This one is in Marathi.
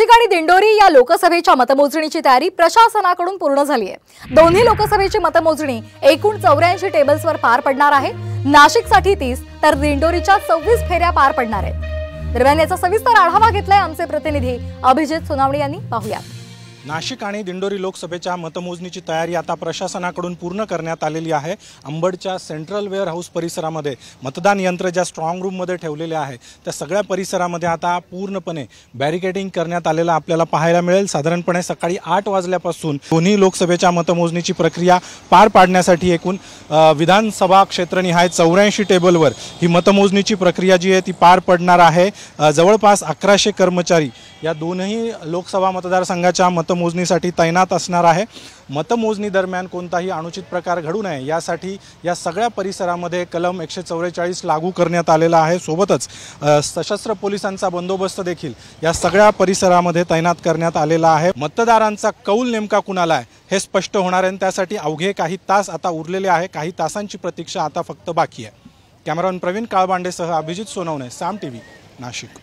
नाशिक आणि दिंडोरी या लोकसभेच्या मतमोजणीची तयारी प्रशासनाकडून पूर्ण झाली आहे। दोन्ही लोकसभेची मतमोजणी एकूण 84 टेबल्सवर पार पडणार आहे। नाशिकसाठी 30 तर दिंडोरीच्या 26 फेऱ्या पार पडणार आहेत। दरम्यान याचा सविस्तर आढावा घेतलाय आमचे प्रतिनिधी अभिजित सोनावणे यांनी। पाहूया। नाशिक आणि दिंडोरी लोकसभेच्या मतमोजणीची तयारी आता प्रशासनाकडून पूर्ण करण्यात आलेली आहे। अंबडच्या सेंट्रल वेअर हाऊस परिसरामध्ये मतदान यंत्र ज्या स्ट्रॉंग रूममध्ये ठेवलेले आहे त्या सगळ्या परिसरामध्ये आता पूर्णपणे बॅरिकेडिंग करण्यात आलेलं आपल्याला पाहायला मिळेल। साधारणपणे सकाळी 8 वाजल्यापासून दोन्ही लोकसभेच्या मतमोजणीची प्रक्रिया पार पाडण्यासाठी एकूण विधानसभा क्षेत्रनिहाय 84 टेबलवर ही मतमोजणीची प्रक्रिया जी आहे ती पार पडणार आहे। जवळपास 1100 कर्मचारी या दोनही लोकसभा मतदारसंघाच्या मतमोजणीसाठी तैनात असणार आहे। मतमोजणी दरम्यान कोणताही अनुचित प्रकार घडू नये यासाठी या सगळ्या परिसरामध्ये कलम 144 लागू करण्यात आलेला आहे। सोबतच सशस्त्र पोलिसांचा बंदोबस्त देखील या सगळ्या परिसरामध्ये तैनात करण्यात आलेला आहे। मतदारांचा कौल नेमका कुणाला आहे हे स्पष्ट होणार आहे। त्यासाठी अवघे काही तास आता उरलेले आहे। काही तासांची प्रतीक्षा आता फक्त बाकी आहे। कॅमेरामन प्रवीण काळबांडेसह अभिजित सोनवणे, साम टीव्ही, नाशिक।